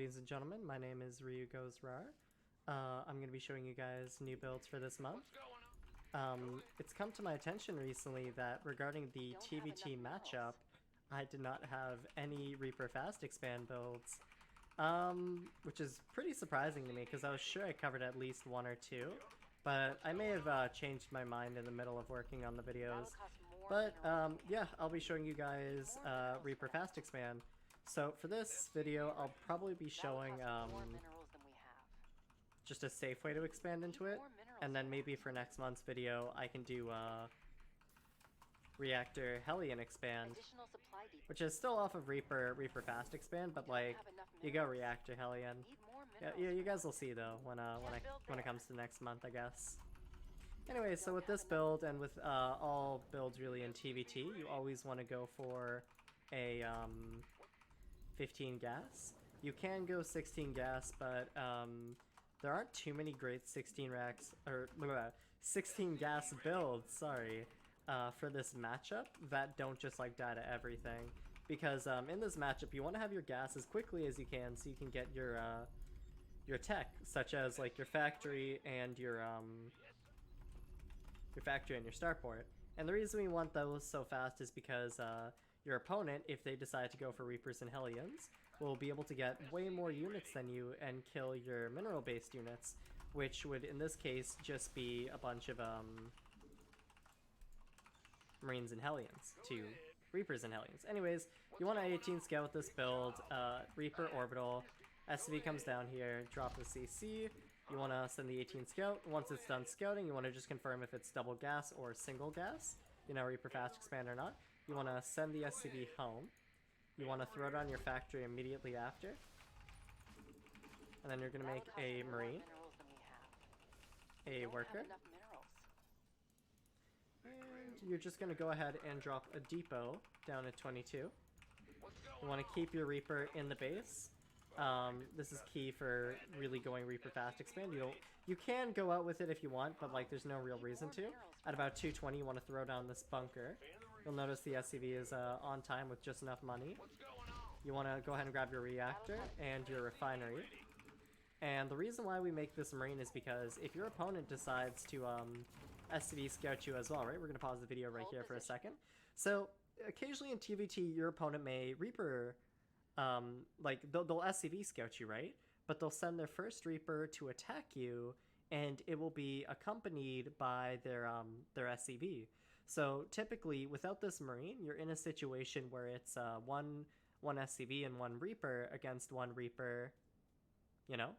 ladies and gentlemen, my name is Ryu Goes Rar. I'm going to be showing you guys new builds for this month. It's come to my attention recently that regarding the TvT matchup, I did not have any Reaper Fast Expand builds, which is pretty surprising to me because I was sure I covered at least one or two, but I may have changed my mind in the middle of working on the videos. But yeah, I'll be showing you guys Reaper Fast Expand. So for this video, I'll probably be showing just a safe way to expand into it, and then maybe for next month's video I can do Reactor Hellion Expand, which is still off of Reaper Fast Expand, but like you go Reactor Hellion. Yeah, you guys will see though when it comes to next month, I guess. Anyway, so with this build and with all builds really in TvT, you always want to go for a 15 gas. You can go 16 gas, but there aren't too many great 16 racks or 16 gas builds, sorry, for this matchup that don't just like die to everything. Because in this matchup, you want to have your gas as quickly as you can so you can get your tech, such as like your factory and your starport. And the reason we want those so fast is because your opponent, if they decide to go for Reapers and Hellions, will be able to get way more units than you and kill your mineral-based units, which would, in this case, just be a bunch of Marines and Hellions to Reapers and Hellions. Anyways, you want to 18 scout with this build, Reaper Orbital, SV comes down here, drop the CC, you want to send the 18 scout. Once it's done scouting, you want to just confirm if it's double gas or single gas, you know, Reaper Fast Expand or not. You want to send the SCV home. You want to throw it on your factory immediately after. And then you're going to make a Marine, a Worker, and you're just going to go ahead and drop a Depot down at 22. You want to keep your Reaper in the base. This is key for really going Reaper Fast Expand. You can go out with it if you want, but like there's no real reason to. At about 220, you want to throw down this bunker. You'll notice the SCV is on time with just enough money. You want to go ahead and grab your reactor and your refinery. And the reason why we make this Marine is because if your opponent decides to SCV scout you as well, right? We're going to pause the video right here for a second. So occasionally in TvT, your opponent may Reaper, like they'll SCV scout you, right? But they'll send their first Reaper to attack you, and it will be accompanied by their SCV. So typically, without this Marine, you're in a situation where it's one SCV and one Reaper against one Reaper, you know?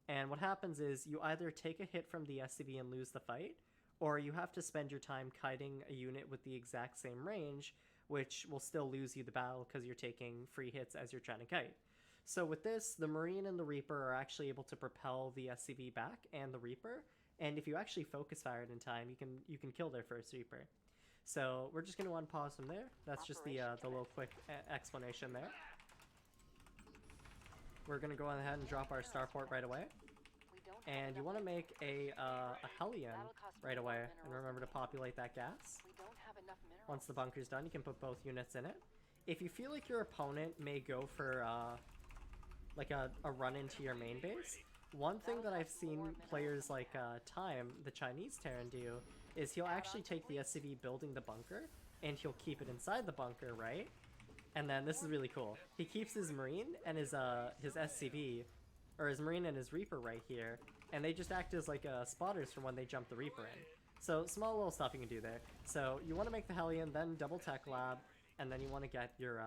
And what happens is you either take a hit from the SCV and lose the fight, or you have to spend your time kiting a unit with the exact same range, which will still lose you the battle because you're taking free hits as you're trying to kite. So with this, the Marine and the Reaper are actually able to propel the SCV back and the Reaper, and if you actually focus fire it in time, you can kill their first Reaper. So we're just going to unpause from there. That's just the little quick explanation there. We're going to go ahead and drop our starport right away. And you want to make a Hellion right away, and remember to populate that gas. Once the bunker's done, you can put both units in it. If you feel like your opponent may go for like a run into your main base, one thing that I've seen players like Time, the Chinese Terran, do is he'll actually take the SCV building the bunker, and he'll keep it inside the bunker, right? And then this is really cool. He keeps his Marine and his SCV, or his Marine and his Reaper right here, and they just act as like spotters for when they jump the Reaper in. So small little stuff you can do there. So you want to make the Hellion, then double Tech Lab, and then you want to get your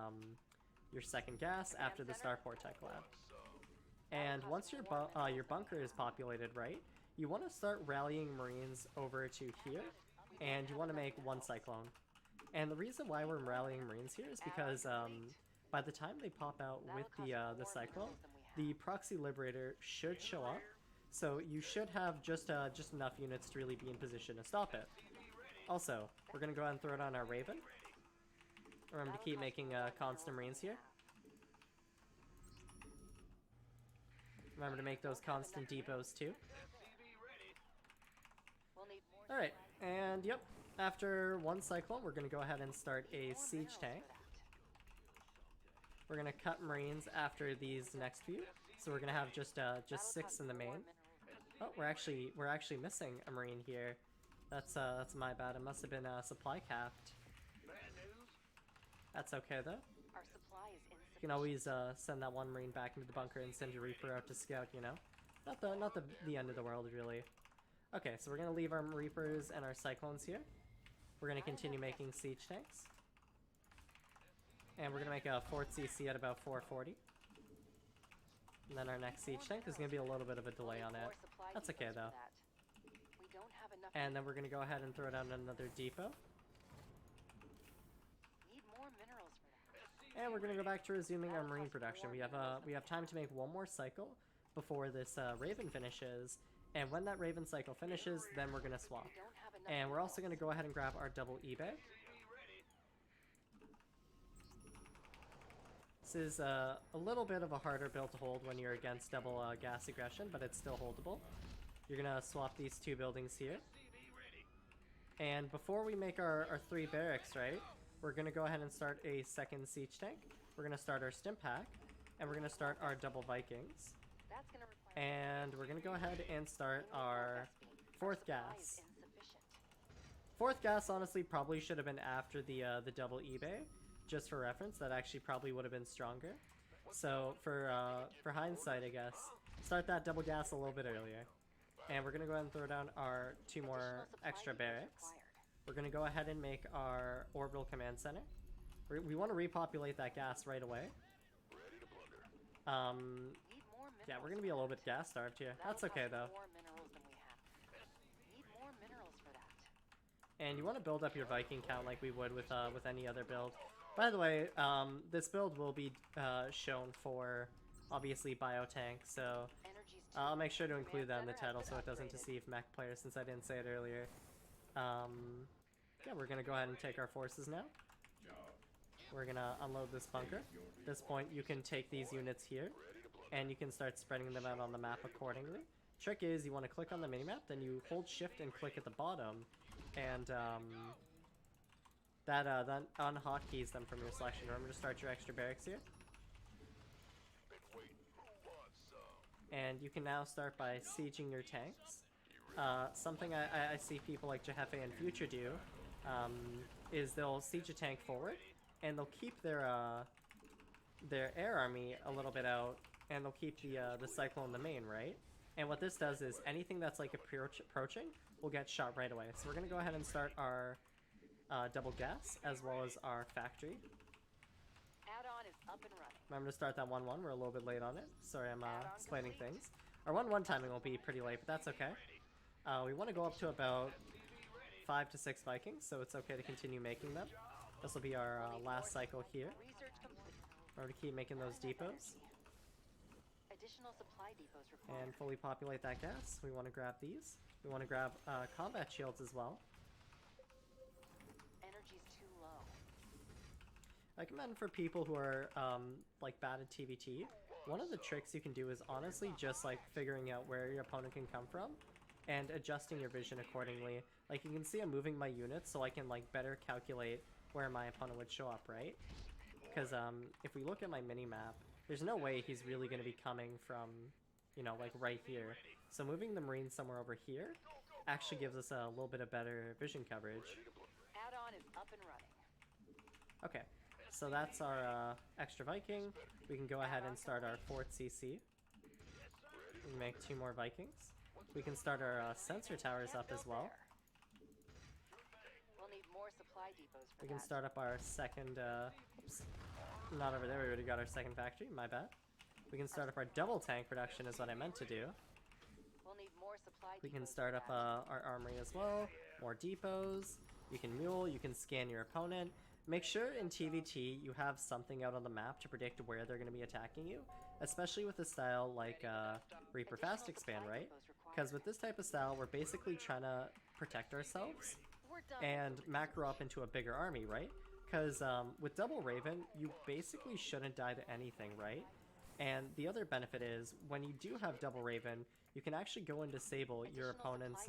second gas after the Starport Tech Lab. And once your bunker is populated, right, you want to start rallying Marines over to here, and you want to make one Cyclone. And the reason why we're rallying Marines here is because by the time they pop out with the Cyclone, the Proxy Liberator should show up, so you should have just enough units to really be in position to stop it. Also, we're going to go ahead and throw it on our Raven. Remember to keep making constant Marines here. Remember to make those constant depots too. Alright, and yep, after one Cyclone, we're going to go ahead and start a Siege Tank. We're gonna cut Marines after these next few, so we're gonna have just 6 in the main. Oh, we're actually missing a Marine here. That's my bad. It must have been supply capped. That's okay though. You can always send that one Marine back into the bunker and send your Reaper out to scout. You know, not the end of the world really. Okay, so we're gonna leave our Reapers and our Cyclones here. We're gonna continue making siege tanks. And we're gonna make a Fort CC at about 440. And then our next siege tank is gonna be a little bit of a delay on it. That's okay though. And then we're gonna go ahead and throw down another depot. And we're gonna go back to resuming our Marine production. We have time to make one more cycle before this Raven finishes. And when that Raven cycle finishes, then we're gonna swap. And we're also gonna go ahead and grab our double eBay. This is a little bit of a harder build to hold when you're against double gas aggression, but it's still holdable. You're gonna swap these 2 buildings here. And before we make our 3 barracks, right, we're gonna go ahead and start a second siege tank. We're gonna start our stim pack, and we're gonna start our double Vikings. And we're gonna go ahead and start our 4th gas. 4th gas honestly probably should have been after the double eBay. Just for reference, that actually probably would have been stronger. So for hindsight, I guess, start that double gas a little bit earlier. And we're gonna go ahead and throw down our 2 more extra barracks. We're gonna go ahead and make our orbital command center. We want to repopulate that gas right away. Yeah, we're gonna be a little bit gas starved here. That's okay though. And you want to build up your Viking count like we would with any other build. By the way, this build will be shown for, obviously, Biotank, so I'll make sure to include that in the title so it doesn't deceive mech players since I didn't say it earlier. Yeah, we're going to go ahead and take our forces now. We're going to unload this bunker. At this point, you can take these units here, and you can start spreading them out on the map accordingly. Trick is, you want to click on the minimap, then you hold shift and click at the bottom, and that unhotkeys them from your selection. Remember to start your extra barracks here. And you can now start by sieging your tanks. Something I see people like Jehefe and Future do is they'll siege a tank forward, and they'll keep their air army a little bit out, and they'll keep the Cyclone in the main, right? And what this does is anything that's like approaching will get shot right away. So we're gonna go ahead and start our double gas as well as our factory. Add-on is up and running. Remember to start that 1-1. We're a little bit late on it. Sorry, I'm explaining things. Our 1-1 timing will be pretty late, but that's okay. We want to go up to about 5 to 6 Vikings, so it's okay to continue making them. This will be our last cycle here. Remember to keep making those depots. Additional supply depots required. And fully populate that gas. We want to grab these. We want to grab combat shields as well. Energy's too low. I recommend for people who are like bad at TvT, one of the tricks you can do is honestly just like figuring out where your opponent can come from and adjusting your vision accordingly. Like you can see I'm moving my units so I can like better calculate where my opponent would show up, right? Because if we look at my mini-map, there's no way he's really going to be coming from, you know, like right here. So moving the Marines somewhere over here actually gives us a little bit of better vision coverage. Add-on is up and running. Okay, so that's our extra Viking. We can go ahead and start our 4th CC. We can make 2 more Vikings. We can start our sensor towers up as well. We'll need more supply depots for We can that. start up our second, oops, not over there, we already got our second factory, my bad. We can start up our double tank production is what I meant to do. We'll need more supply We can depots start for up that. our armory as well, more depots. You can mule, you can scan your opponent. Make sure in TvT you have something out on the map to predict where they're going to be attacking you, especially with a style like Reaper Fast Expand, right? Because with this type of style, we're basically trying to protect ourselves We're done. and macro up into a bigger army, right? Because with Double Raven, you basically shouldn't die to anything, right? And the other benefit is, when you do have Double Raven, you can actually go and disable your opponent's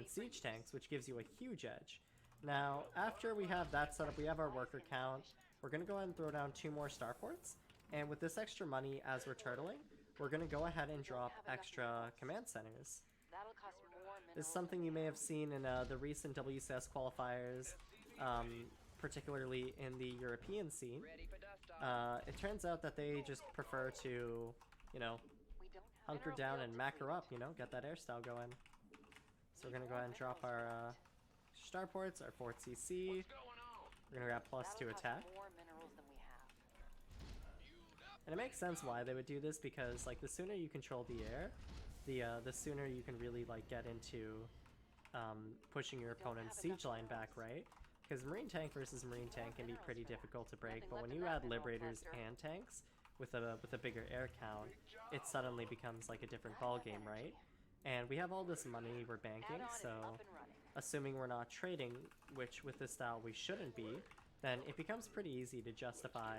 siege tanks, which gives you a huge edge. Now, after we have that set up, we have our worker count, we're going to go ahead and throw down 2 more starports. And with this extra money as we're turtling, we're going to go ahead and drop extra command centers. That'll cost more This is minerals something than you we may have. have seen in the recent WCS qualifiers, particularly in the European scene. It turns out that they just prefer to, you know, We don't have hunker mineral down field and to mac her fleet. up, you know, get that air style going. So we're going to go ahead and drop our starports, our Fort CC. We're going to grab +2 That'll cost attack. more minerals than we have. And it makes sense why they would do this, because like the sooner you control the air, the sooner you can really like get into pushing your opponent's siege line back, right? Because marine tank versus marine tank can be pretty difficult to break, but when you add liberators and tanks with a bigger air count, it suddenly becomes like a different ball game, right? And we have all this money we're banking, Add-on is so up and running. assuming we're not trading, which with this style we shouldn't be, then it becomes pretty easy to justify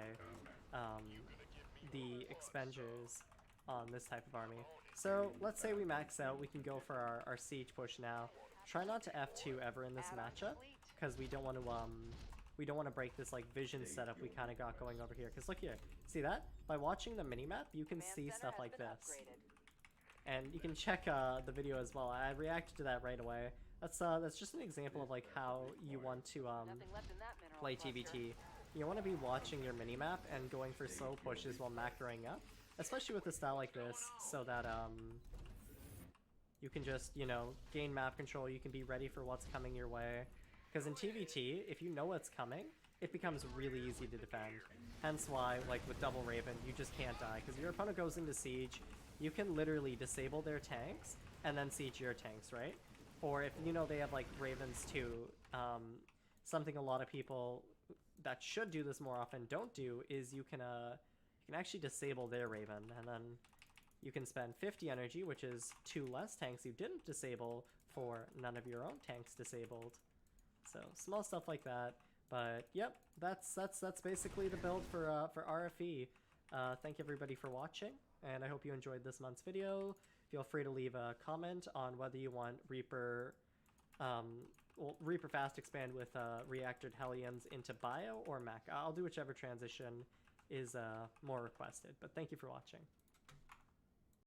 the expenditures on this type of army. So let's say we max out, we can go for our siege push now. Try not to F2 ever in this matchup, because we don't want to break this like vision setup we kind of got going over here. Because look here, see that? By watching the minimap, you can Command see center stuff has like been this. upgraded. And you can check the video as well. I reacted to that right away. That's just an example of like how you want to Nothing left in that mineral play cluster. TvT. You want to be watching your minimap and going for slow pushes while macroing up, especially with a style like this, so that you can just, you know, gain map control. You can be ready for what's coming your way. Because in TvT, if you know what's coming, it becomes really easy to defend. Hence why, like with Double Raven, you just can't die. Because your opponent goes into siege, you can literally disable their tanks and then siege your tanks, right? Or if you know they have like Ravens too, something a lot of people that should do this more often don't do is you can actually disable their Raven, and then you can spend 50 energy, which is 2 less tanks you didn't disable for none of your own tanks disabled. So small stuff like that. But yep, that's basically the build for RFE. Thank you everybody for watching, and I hope you enjoyed this month's video. Feel free to leave a comment on whether you want Reaper Fast Expand with Reactored Hellions into Bio or Mech. I'll do whichever transition is more requested, but thank you for watching.